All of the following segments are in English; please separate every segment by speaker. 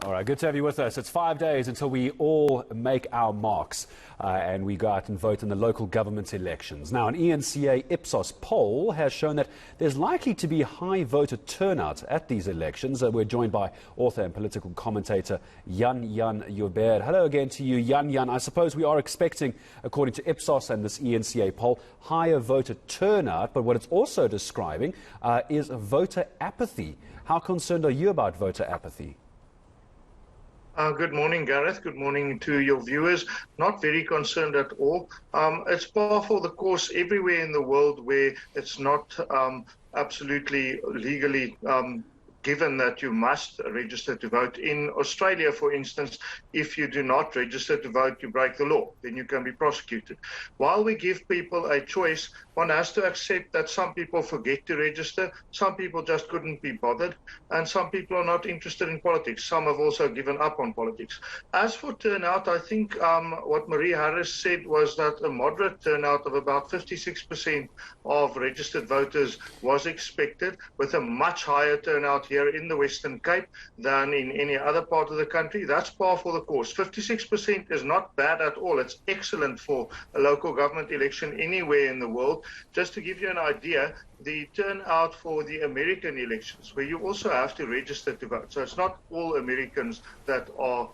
Speaker 1: All right, good to have you with us. It's 5 days until we all make our marks and we go out and vote in the local government elections. Now, an eNCA Ipsos poll has shown that there's likely to be high voter turnout at these elections. We're joined by author and political commentator Jan Jan Joubert. Hello again to you, Jan Jan. I suppose we are expecting, according to Ipsos and this eNCA poll, higher voter turnout, but what it's also describing is voter apathy. How concerned are you about voter apathy?
Speaker 2: Good morning, Gareth. Good morning to your viewers. Not very concerned at all. It's par for the course everywhere in the world where it's not absolutely legally given that you must register to vote. In Australia, for instance, if you do not register to vote, you break the law, then you can be prosecuted. While we give people a choice, one has to accept that some people forget to register, some people just couldn't be bothered, and some people are not interested in politics. Some have also given up on politics. As for turnout, I think what Marie Harris said was that a moderate turnout of about 56% of registered voters was expected, with a much higher turnout here in the Western Cape than in any other part of the country. That's par for the course. 56% is not bad at all. It's excellent for a local government election anywhere in the world. Just to give you an idea, the turnout for the American elections, where you also have to register to vote. So it's not all Americans that are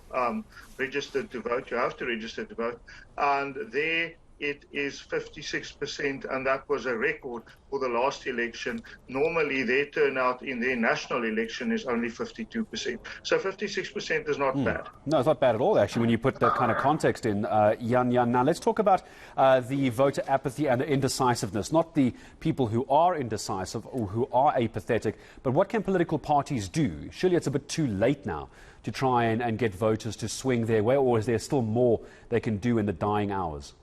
Speaker 2: registered to vote. You have to register to vote. And there it is 56%, and that was a record for the last election. Normally, their turnout in their national election is only 52%. So 56% is not bad.
Speaker 1: No, it's not bad at all, actually, when you put that kind of context in, Jan Jan. Now, let's talk about the voter apathy and the indecisiveness, not the people who are indecisive or who are apathetic, but what can political parties do? Surely it's a bit too late now to try and get voters to swing their way, or is there still more they can do in the dying hours?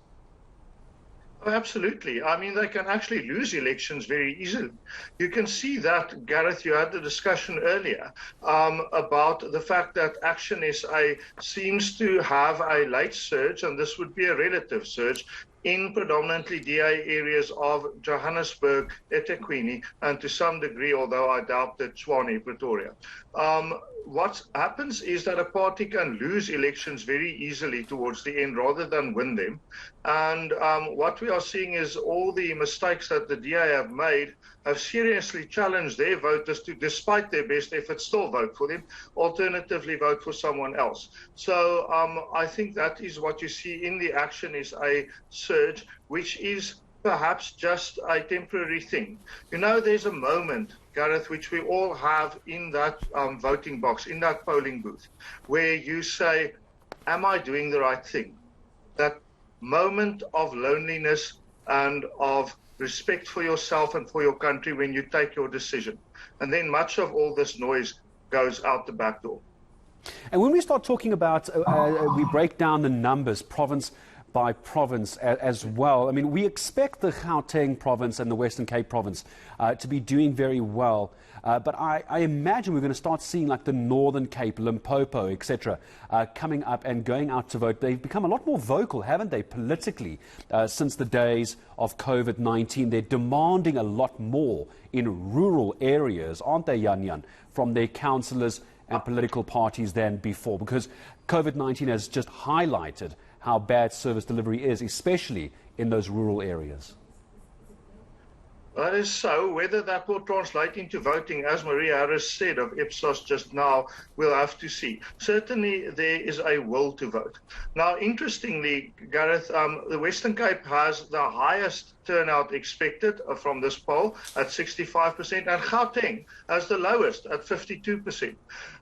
Speaker 2: Absolutely. I mean, they can actually lose elections very easily. You can see that, Gareth, you had the discussion earlier about the fact that Action SA seems to have a late surge, and this would be a relative surge, in predominantly DA areas of Johannesburg, eThekwini, and to some degree, although I doubt that Tshwane, Pretoria. What happens is that a party can lose elections very easily towards the end rather than win them. And what we are seeing is all the mistakes that the DA have made have seriously challenged their voters to, despite their best efforts, still vote for them, alternatively vote for someone else. So I think that is what you see in the Action SA surge, which is perhaps just a temporary thing. You know, there's a moment, Gareth, which we all have in that voting box, in that polling booth, where you say, am I doing the right thing? That moment of loneliness and of respect for yourself and for your country when you take your decision. And then much of all this noise goes out the back door.
Speaker 1: And when we start talking about, we break down the numbers, province by province as well. I mean, we expect the Gauteng province and the Western Cape province to be doing very well. But I imagine we're going to start seeing like the Northern Cape, Limpopo, etc., coming up and going out to vote. They've become a lot more vocal, haven't they, politically, since the days of COVID-19. They're demanding a lot more in rural areas, aren't they, Jan Jan, from their councillors and political parties than before? Because COVID-19 has just highlighted how bad service delivery is, especially in those rural areas.
Speaker 2: That is so. Whether that will translate into voting, as Marie Harris said of Ipsos just now, we'll have to see. Certainly, there is a will to vote. Now, interestingly, Gareth, the Western Cape has the highest turnout expected from this poll at 65%, and Gauteng has the lowest at 52%.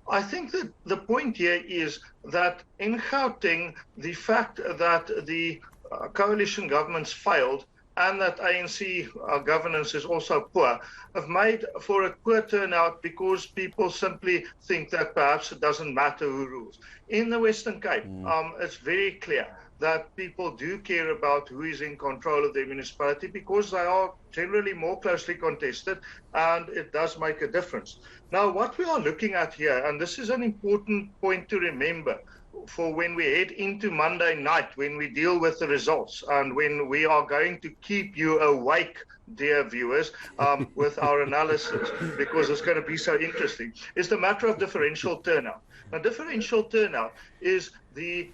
Speaker 2: I think that the point here is that in Gauteng, the fact that the coalition governments failed and that ANC governance is also poor, have made for a poor turnout because people simply think that perhaps it doesn't matter who rules. In the Western Cape, it's very clear that people do care about who is in control of their municipality because they are generally more closely contested, and it does make a difference. Now, what we are looking at here, and this is an important point to remember, when we head into Monday night, when we deal with the results, and when we are going to keep you awake, dear viewers, with our analysis, because it's going to be so interesting, is the matter of differential turnout. Now, differential turnout is the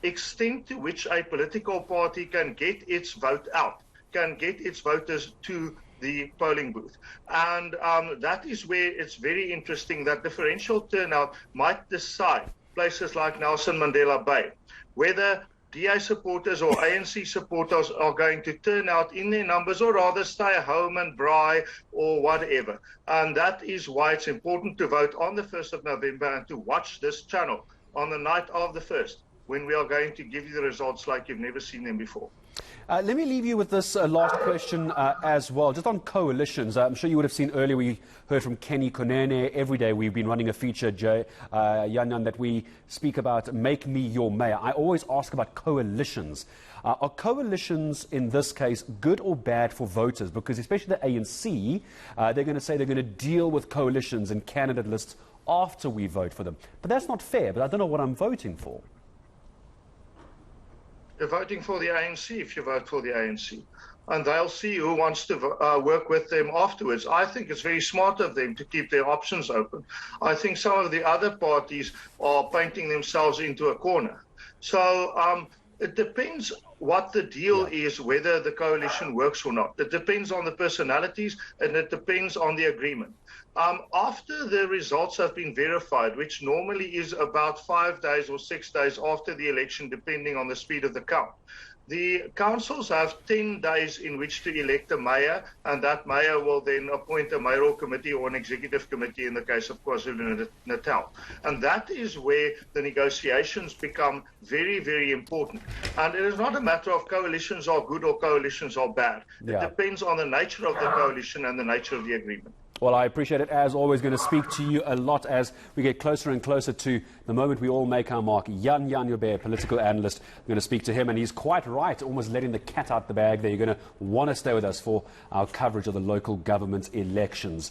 Speaker 2: extent to which a political party can get its vote out, can get its voters to the polling booth. And that is where it's very interesting that differential turnout might decide places like Nelson Mandela Bay, whether DA supporters or ANC supporters are going to turn out in their numbers or rather stay home and braai or whatever. And that is why it's important to vote on the 1st of November and to watch this channel on the night of the 1st, when we are going to give you the results like you've never seen them before.
Speaker 1: Let me leave you with this last question as well, just on coalitions. I'm sure you would have seen earlier we heard from Kenny Konene. Every day we've been running a feature, Jan Jan, that we speak about Make Me Your Mayor. I always ask about coalitions. Are coalitions in this case good or bad for voters? Because especially the ANC, they're going to say they're going to deal with coalitions and candidate lists after we vote for them. But that's not fair, but I don't know what I'm voting for.
Speaker 2: You're voting for the ANC if you vote for the ANC. And they'll see who wants to work with them afterwards. I think it's very smart of them to keep their options open. I think some of the other parties are painting themselves into a corner. So it depends what the deal is, whether the coalition works or not. It depends on the personalities and it depends on the agreement. After the results have been verified, which normally is about 5 days or 6 days after the election, depending on the speed of the count, the councils have 10 days in which to elect a mayor, and that mayor will then appoint a mayoral committee or an executive committee in the case of KwaZulu-Natal. And that is where the negotiations become very, very important. And it is not a matter of coalitions are good or coalitions are bad. It depends on the nature of the coalition and the nature of the agreement.
Speaker 1: Well, I appreciate it. As always, going to speak to you a lot as we get closer and closer to the moment we all make our mark. Jan Jan Joubert, political analyst. We're going to speak to him, and he's quite right, almost letting the cat out the bag there. You're going to want to stay with us for our coverage of the local government elections.